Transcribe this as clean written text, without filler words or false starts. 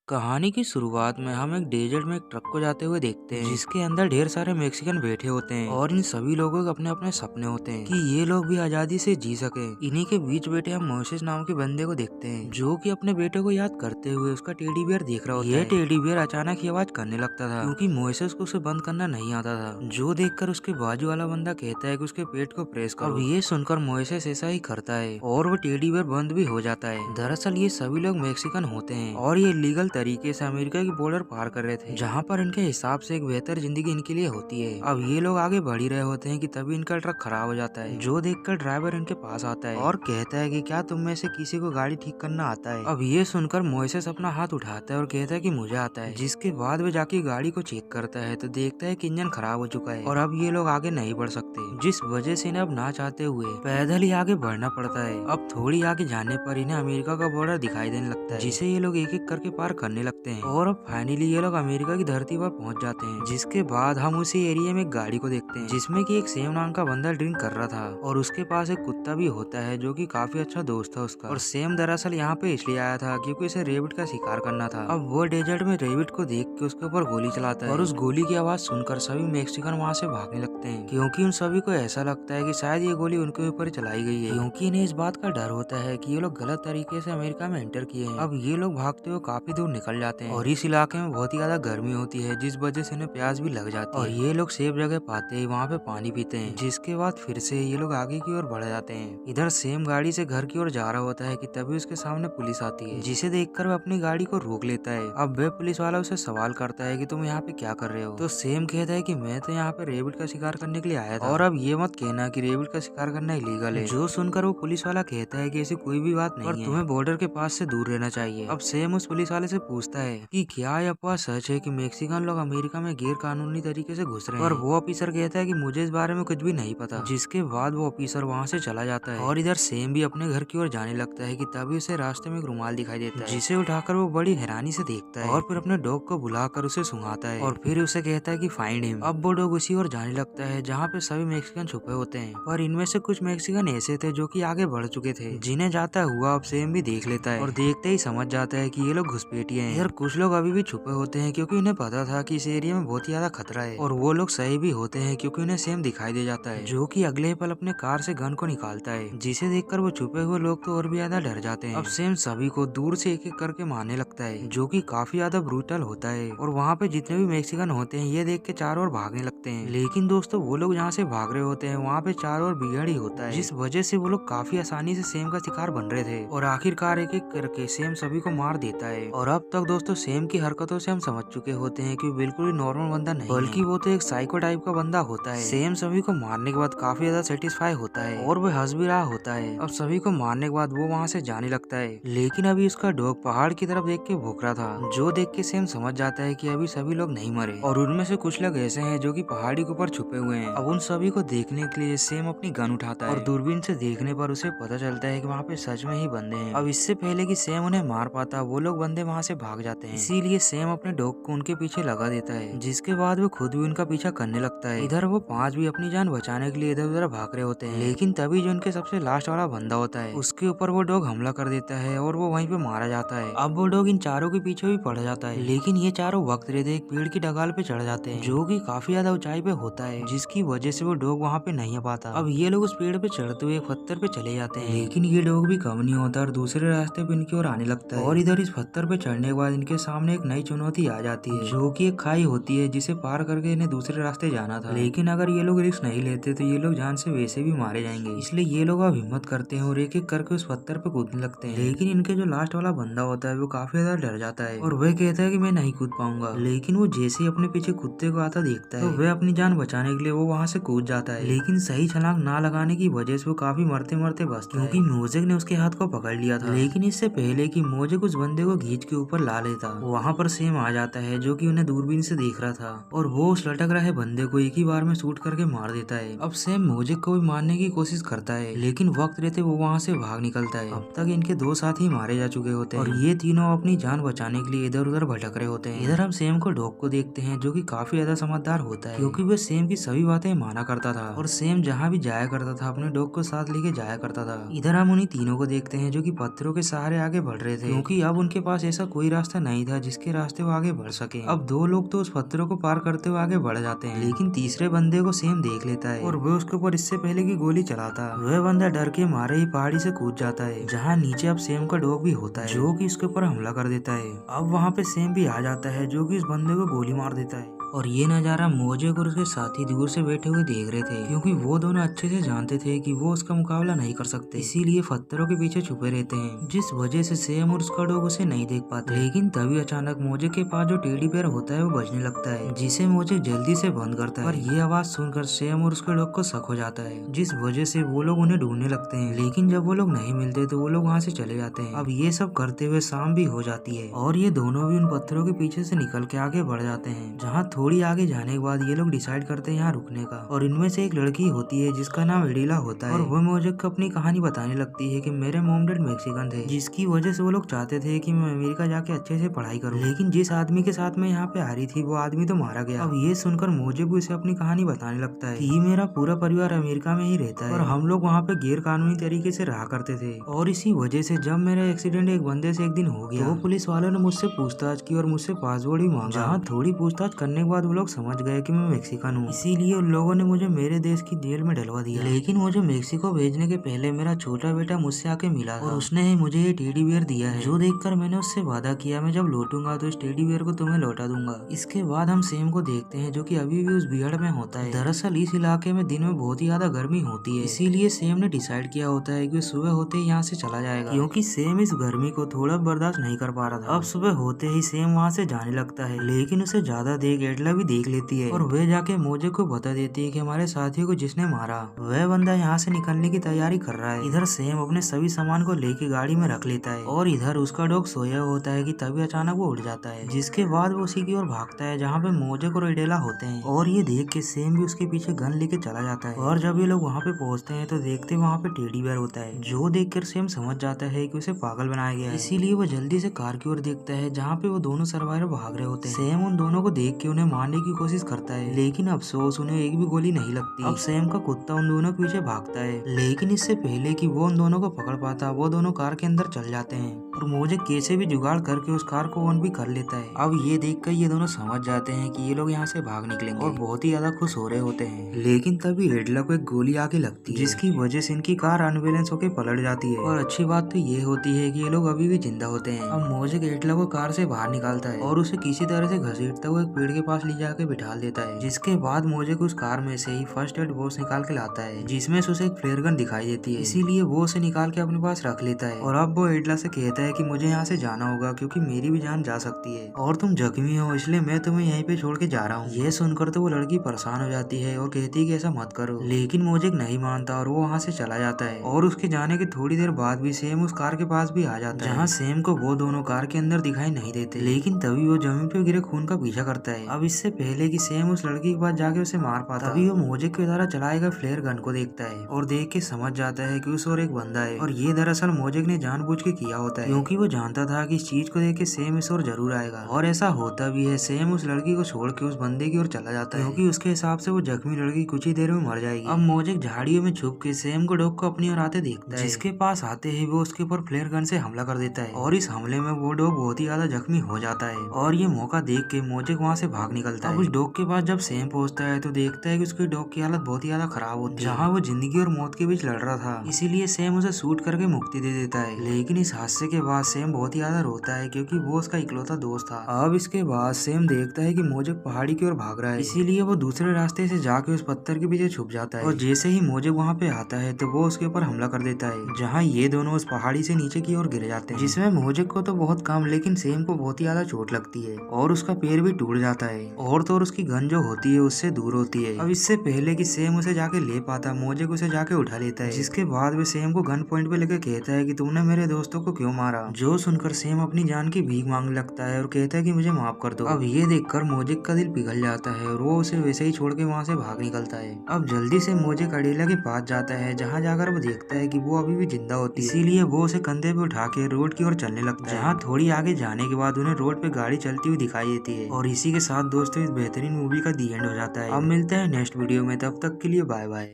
कहानी की शुरुआत में हम एक डेजर्ट में एक ट्रक को जाते हुए देखते हैं जिसके अंदर ढेर सारे मेक्सिकन बैठे होते हैं और इन सभी लोगों के अपने अपने सपने होते हैं कि ये लोग भी आजादी से जी सके। इन्हीं के बीच बैठे हम मोसेस नाम के बंदे को देखते हैं जो कि अपने बेटे को याद करते हुए उसका टेडी बियर देख रहा होता है। ये टेडी बियर अचानक ही आवाज करने लगता था क्योंकि मोसेस को उसे बंद करना नहीं आता था, जो देखकर उसके बाजू वाला बंदा कहता है कि उसके पेट को प्रेस करो। अब ये सुनकर मोसेस ऐसा ही करता है और वो टेडी बियर बंद भी हो जाता है। दरअसल ये सभी लोग मैक्सिकन होते हैं और ये लीगल तरीके से अमेरिका की बॉर्डर पार कर रहे थे, जहाँ पर इनके हिसाब से एक बेहतर जिंदगी इनके लिए होती है। अब ये लोग आगे बढ़ ही रहे होते हैं कि तभी इनका ट्रक खराब हो जाता है, जो देखकर ड्राइवर इनके पास आता है और कहता है कि क्या तुम में से किसी को गाड़ी ठीक करना आता है। अब ये सुनकर मोइसेस अपना हाथ उठाता है और कहता है कि मुझे आता है, जिसके बाद वो जाके गाड़ी को चेक करता है तो देखता है कि इंजन खराब हो चुका है और अब ये लोग आगे नहीं बढ़ सकते, जिस वजह से इन्हें अब ना चाहते हुए पैदल ही आगे बढ़ना पड़ता है। अब थोड़ी आगे जाने पर इन्हें अमेरिका का बॉर्डर दिखाई देने लगता है, जिसे ये लोग एक एक करके पार करने लगते हैं और अब फाइनली ये लोग अमेरिका की धरती पर पहुंच जाते हैं। जिसके बाद हम उसी एरिया में एक गाड़ी को देखते हैं जिसमें कि एक सेम नाम का बंदा ड्रिंक कर रहा था और उसके पास एक कुत्ता भी होता है जो कि काफी अच्छा दोस्त था उसका। और सेम दरअसल यहाँ पे इसलिए आया था क्योंकि उसे रेबिट का शिकार करना था। अब वो डेजर्ट में रेबिट को देख के उसके ऊपर गोली चलाता है और उस गोली की आवाज सुनकर सभी मैक्सिकन वहाँ से भागने लगते हैं, क्योंकि उन सभी को ऐसा लगता है कि शायद ये गोली उनके ऊपर चलाई गई है, क्योंकि इन्हें इस बात का डर होता है कि ये लोग गलत तरीके से अमेरिका में एंटर किए हैं। अब ये लोग भागते हुए काफी दूर निकल जाते हैं और इस इलाके में बहुत ही ज्यादा गर्मी होती है, जिस वजह से इन्हें प्यास भी लग जाती है और ये लोग सेफ जगह पाते ही वहाँ पे पानी पीते हैं, जिसके बाद फिर से ये लोग आगे की ओर बढ़ जाते हैं। इधर सेम गाड़ी से घर की ओर जा रहा होता है कि तभी उसके सामने पुलिस आती है, जिसे देखकर वह अपनी गाड़ी को रोक लेता है। अब वह पुलिस वाला उसे सवाल करता है कि तुम यहाँ पे क्या कर रहे हो, तो सेम कहता है कि मैं तो यहाँ पे रेबिट का शिकार करने के लिए आया था और अब ये मत कहना कि रेबिट का शिकार करना इलीगल है। जो सुनकर वो पुलिस वाला कहता है कि ऐसी कोई भी बात नहीं है, तुम्हें बॉर्डर के पास से दूर रहना चाहिए। अब सेम उस पुलिस वाले से पूछता है कि क्या यह अफवाह सच है कि मैक्सिकन लोग अमेरिका में गैर कानूनी तरीके से घुस रहे हैं, और वो ऑफिसर कहता है कि मुझे इस बारे में कुछ भी नहीं पता। जिसके बाद वो ऑफिसर वहाँ से चला जाता है और इधर सेम भी अपने घर की ओर जाने लगता है कि तभी उसे रास्ते में एक रुमाल दिखाई देता है, जिसे उठाकर वो बड़ी हैरानी से देखता है और फिर अपने डॉग को बुलाकर उसे सुंघाता है और फिर उसे कहता है कि फाइंड हिम। अब वो डॉग उसी ओर जाने लगता है जहाँ पे सभी मैक्सिकन छुपे होते हैं, और इनमें से कुछ मैक्सिकन ऐसे थे जो कि आगे बढ़ चुके थे, जिन्हें जाता हुआ अब सेम भी देख लेता है और देखते ही समझ जाता है कि ये लोग घुसपैठिए हैं। इधर कुछ लोग अभी भी छुपे होते हैं क्योंकि उन्हें पता था कि इस एरिया में बहुत ही ज्यादा खतरा है, और वो लोग सही भी होते हैं क्योंकि उन्हें सेम दिखाई दे जाता है, जो कि अगले पल अपने कार से गन को निकालता है, जिसे देखकर वो छुपे हुए लोग तो और भी ज्यादा डर जाते हैं। अब सेम सभी को दूर से एक एक करके मारने लगता है, जो कि काफी ज्यादा ब्रूटल होता है, और वहाँ पे जितने भी मैक्सिकन होते हैं ये देख के चारों ओर भागने लगते हैं। लेकिन दोस्तों वो लोग जहाँ से भाग रहे होते हैं वहाँ पे चारों ओर बिगड़ ही होता है, जिस वजह से वो लोग काफी आसानी से सेम का शिकार बन रहे थे, और आखिरकार एक एक करके सेम सभी को मार देता है। और अब तक दोस्तों सेम की हरकतों से हम समझ चुके होते हैं कि बिल्कुल ही नॉर्मल बंदा नहीं, बल्कि वो तो एक साइको टाइप का बंदा होता है। सेम सभी को मारने के बाद काफी ज्यादा सेटिस्फाई होता है और वो हंस भी रहा होता है। अब सभी को मारने के बाद वो वहाँ से जाने लगता है, लेकिन अभी उसका डॉग पहाड़ की तरफ देख के भूख रहा था, जो देख के सेम समझ जाता है कि अभी सभी लोग नहीं मरे, और उनमें से कुछ लोग ऐसे हैं जो कि पहाड़ी के ऊपर छुपे हुए हैं। अब उन सभी को देखने के लिए सेम अपनी गन उठाता है और दूरबीन से देखने पर उसे पता चलता है कि वहाँ पे सच में ही बंदे हैं। अब इससे पहले कि सेम उन्हें मार पाता वो लोग बंदे वहाँ से भाग जाते हैं, इसीलिए सेम अपने डॉग को उनके पीछे लगा देता है, जिसके बाद वो खुद भी उनका पीछा करने लगता है। इधर वो पांच भी अपनी जान बचाने के लिए इधर उधर भाग रहे होते हैं, लेकिन तभी जो उनके सबसे लास्ट वाला बंदा होता है उसके ऊपर वो डॉग हमला कर देता है और वो वहीं पे मारा जाता है। अब वो डॉग इन चारों के पीछे भी पड़ जाता है, लेकिन ये चारों वक्त रहते एक पेड़ की डगाल पे चढ़ जाते हैं, जो कि काफी ज्यादा ऊंचाई पे होता है, जिसकी वजह से वो डॉग वहाँ पे नहीं आ पाता। अब ये लोग उस पेड़ पे चढ़ते हुए पत्थर पे चले जाते हैं, लेकिन ये डॉग भी कम नहीं होता और दूसरे रास्ते पे इनकी ओर आने लगता है, और इधर इस पत्थर पे चढ़ने के बाद इनके सामने एक नई चुनौती आ जाती है, जो कि एक खाई होती है जिसे पार करके इन्हें दूसरे रास्ते जाना था। लेकिन अगर ये लोग रिस्क नहीं लेते तो ये लोग जान से वैसे भी मारे जाएंगे, इसलिए ये लोग अब हिम्मत करते हैं और एक एक करके उस पत्थर पे कूदने लगते हैं। लेकिन इनके जो लास्ट वाला बंदा होता है वो काफी ज्यादा डर जाता है और वह कहता है कि मैं नहीं कूद पाऊंगा, लेकिन वो जैसे ही अपने पीछे कुत्ते को आता देखता है तो वह अपनी जान बचाने के लिए वो वहाँ से कूद जाता है, लेकिन सही छलांग ना लगाने की वजह से वो काफी मरते मरते बचता है, क्योंकि मोजेक ने उसके हाथ को पकड़ लिया था। लेकिन इससे पहले कि मोजेक उस बंदे को घींच के ऊपर ला लेता, वहाँ पर सेम आ जाता है जो कि उन्हें दूरबीन से देख रहा था, और वो उस लटक रहे बंदे को एक ही बार में शूट करके मार देता है। अब सेम मोजेक को भी मारने की कोशिश करता है, लेकिन वक्त रहते वो वहाँ से भाग निकलता है। अब तक इनके दो साथी मारे जा चुके होते हैं और ये तीनों अपनी जान बचाने के लिए इधर उधर भटक रहे होते हैं। इधर हम सेम को डॉग को देखते हैं जो कि काफी ज्यादा समझदार होता है, क्योंकि वो सेम की सभी बातें माना करता करता था और सेम जहाँ भी जाया करता था अपने डॉग को साथ लेके जाया करता था। इधर हम उन्हीं तीनों को देखते हैं जो कि पत्थरों के सहारे आगे बढ़ रहे थे, क्योंकि अब उनके पास ऐसा कोई रास्ता नहीं था जिसके रास्ते वो आगे बढ़ सके। अब दो लोग तो उस पत्थरों को पार करते हुए आगे बढ़ जाते हैं, लेकिन तीसरे बंदे को सेम देख लेता है और वो उसके ऊपर इससे पहले की गोली चलाता। वह बंदा डर के मारे ही पहाड़ी से कूद जाता है, जहाँ नीचे अब सेम का डॉग भी होता है जो कि इसके ऊपर हमला कर देता है। अब वहाँ पे सेम भी आ जाता है जो कि इस बंदे को गोली मार देता है। और ये नज़ारा मोजेक और उसके साथी दूर से बैठे हुए देख रहे थे, क्योंकि वो दोनों अच्छे से जानते थे कि वो उसका मुकाबला नहीं कर सकते, इसीलिए पत्थरों के पीछे छुपे रहते हैं, जिस वजह से सेम और उसका डॉग उसे नहीं देख पाते। लेकिन तभी अचानक मोजेक के पास जो टेडी बेयर होता है वो बजने लगता है, जिसे मोजेक जल्दी से बंद करता है। और ये आवाज सुनकर सेम और उसके डॉग को शक हो जाता है, जिस वजह से वो लोग उन्हें ढूंढने लगते हैं। लेकिन जब वो लोग नहीं मिलते तो वो लोग वहाँ से चले जाते हैं। अब ये सब करते हुए शाम भी हो जाती है और ये दोनों भी उन पत्थरों के पीछे से निकल के आगे बढ़ जाते हैं, जहाँ थोड़ी आगे जाने के बाद ये लोग डिसाइड करते हैं यहाँ रुकने का। और इनमें से एक लड़की होती है जिसका नाम एडिला होता है, और वो मोजेक को अपनी कहानी बताने लगती है कि मेरे मॉम डैड मैक्सिकन थे, जिसकी वजह से वो लोग चाहते थे कि मैं अमेरिका जाके अच्छे से पढ़ाई करूं। लेकिन जिस आदमी के साथ मैं यहाँ पे आ रही थी वो आदमी तो मारा गया। अब ये सुनकर मोजेक भी उसे अपनी कहानी बताने लगता है कि मेरा पूरा परिवार अमेरिका में ही रहता है और हम लोग वहाँ पे गैर कानूनी तरीके से रहा करते थे, और इसी वजह से जब मेरा एक्सीडेंट एक बंदे से एक दिन हो गया तो पुलिस वालों ने मुझसे पूछताछ की और मुझसे पासवर्ड भी मांगा। जहाँ थोड़ी पूछताछ करने के बाद वो लोग समझ गए कि मैं मैक्सिकन हूँ, इसीलिए उन लोगों ने मुझे मेरे देश की जेल में डलवा दिया। लेकिन मुझे मेक्सिको भेजने के पहले मेरा छोटा बेटा मुझसे आके मिला था और उसने ही मुझे ये टेडी बियर दिया है, जो देखकर मैंने उससे वादा किया मैं जब लौटूंगा तो इस टेडी बियर को तुम्हें लौटा दूंगा। इसके बाद हम सेम को देखते हैं जो कि अभी भी उस बियड़ में होता है। दरअसल इस इलाके में दिन में बहुत ही ज्यादा गर्मी होती है, इसीलिए सेम ने डिसाइड किया होता है कि सुबह होते ही यहाँ से चला जाएगा, क्योंकि सेम इस गर्मी को थोड़ा बर्दाश्त नहीं कर पा रहा था। अब सुबह होते ही सेम वहाँ से जाने लगता है, लेकिन उसे ज्यादा देख एडला भी देख लेती है और वह जाके मोजेक को बता देती है कि हमारे साथियों को जिसने मारा वह बंदा यहाँ से निकलने की तैयारी कर रहा है। इधर सेम अपने सभी सामान को लेके गाड़ी में रख लेता है और इधर उसका डॉग सोया होता है कि तभी अचानक वो उठ जाता है, जिसके बाद वो उसी की ओर भागता है जहाँ पे मोजेक और एडेला होते हैं। और ये देख के सेम भी उसके पीछे गन लेके चला जाता है। और जब ये लोग वहाँ पे पहुँचते हैं तो देखते वहाँ पे टेडी बेयर होता है, जो देखकर सेम समझ जाता है कि उसे पागल बनाया गया है। इसीलिए वो जल्दी से कार की ओर देखता है जहाँ पे वो दोनों सर्वाइवर भाग रहे होते हैं। सेम उन दोनों को देख के उन्हें मारने की कोशिश करता है, लेकिन अफसोस उन्हें एक भी गोली नहीं लगती। अब सेम का कुत्ता उन दोनों के पीछे भागता है, लेकिन इससे पहले कि वो उन दोनों को पकड़ पाता वो दोनों कार के अंदर चल जाते हैं और मोजेक कैसे भी जुगाड़ करके उस कार को ऑन भी कर लेता है। अब ये देखकर ये दोनों समझ जाते हैं कि ये लोग यहाँ से भाग निकलेंगे और बहुत ही ज्यादा खुश हो रहे होते हैं। लेकिन तभी एडला को एक गोली आके लगती है, जिसकी वजह से इनकी कार अनबैलेंस होकर पलट जाती है। और अच्छी बात तो ये होती है कि ये लोग अभी भी जिंदा होते हैं। अब मोजेक एडला को कार से बाहर निकालता है और उसे किसी तरह से घसीटता हुआ एक पेड़ के पास ले जाके बिठा देता है, जिसके बाद मोजेक उस कार में से ही फर्स्ट एड बॉक्स निकाल के लाता है, जिसमें से उसे एक फ्लेयर गन दिखाई देती है। इसीलिए वो उसे निकाल के अपने पास रख लेता है और अब वो एडला से कहता है कि मुझे यहाँ से जाना होगा क्योंकि मेरी भी जान जा सकती है और तुम जख्मी हो, इसलिए मैं तुम्हें यहीं पे छोड़ के जा रहा हूँ। ये सुनकर तो वो लड़की परेशान हो जाती है और कहती है कि ऐसा मत करो, लेकिन मोजेक नहीं मानता और वो वहाँ से चला जाता है। और उसके जाने के थोड़ी देर बाद भी सेम उस कार के पास भी आ जाता है, जहाँ सेम को वो दोनों कार के अंदर दिखाई नहीं देते। लेकिन तभी वो जमीन पे गिरे खून का पीछा करता है। अब इससे पहले कि सेम उस लड़की के पास जाके उसे मार पाता, तभी वो मोजेक के द्वारा चलाएगा फ्लेयर गन को देखता है और देख के समझ जाता है कि उस और एक बंदा है। और ये दरअसल मोजेक ने जानबूझ के किया होता है, क्योंकि वो जानता था कि इस चीज को देख के सेम इस ओर जरूर आएगा। और ऐसा होता भी है। सेम उस लड़की को छोड़ के उस बंदे की ओर चला जाता है, क्योंकि उसके हिसाब से वो जख्मी लड़की कुछ ही देर में मर जाएगी। अब मोजेक झाड़ियों में छुप के सेम को डॉग को अपनी ओर आते देखता है, जिसके पास आते ही वो उसके ऊपर फ्लेयर गन से हमला कर देता है और इस हमले में वो डॉग बहुत ही ज्यादा जख्मी हो जाता है। और ये मौका देख के मोजेक वहाँ से भाग निकलता है। उस डॉग के पास जब सेम पहुंचता है तो देखता है कि उसके डॉग की हालत बहुत ही ज्यादा खराब होती है, जहाँ वो जिंदगी और मौत के बीच लड़ रहा था। इसीलिए सेम उसे शूट करके मुक्ति दे देता है। लेकिन इस हादसे के बाद सेम बहुत ही ज्यादा रोता है, क्योंकि वो उसका इकलौता दोस्त था। अब इसके बाद सेम देखता है कि मोजेक पहाड़ी की ओर भाग रहा है, इसीलिए वो दूसरे रास्ते से जाके उस पत्थर के पीछे छुप जाता है। और जैसे ही मोजेक वहाँ पे आता है तो वो उसके ऊपर हमला कर देता है, जहाँ ये दोनों उस पहाड़ी से नीचे की ओर गिर जाते हैं, जिसमें मोजेक को तो बहुत कम लेकिन सेम को बहुत ही ज्यादा चोट लगती है और उसका पैर भी टूट जाता है और तो और उसकी गन जो होती है उससे दूर होती है। अब इससे पहले कि सेम उसे जाके ले पाता, मोजेक उसे जाके उठा लेता है, जिसके बाद वे सेम को गन पॉइंट पे लेकर कहता है कि तुमने मेरे दोस्तों को क्यों मारा। जो सुनकर सेम अपनी जान की भीख मांगने लगता है और कहता है कि मुझे माफ कर दो। अब ये देखकर मोजेक का दिल पिघल जाता है और वो उसे वैसे ही छोड़ के वहाँ से भाग निकलता है। अब जल्दी से मोजेक एडेला के पास जाता है, जहाँ जाकर वो देखता है कि वो अभी भी जिंदा होती है, इसीलिए वो उसे कंधे पे उठा के रोड की ओर चलने लगता है, जहाँ थोड़ी आगे जाने के बाद उन्हें रोड पे गाड़ी चलती हुई दिखाई देती है और इसी के साथ साथ दोस्तों इस बेहतरीन मूवी का दी एंड हो जाता है। अब मिलते हैं नेक्स्ट वीडियो में, तब तक के लिए बाय बाय।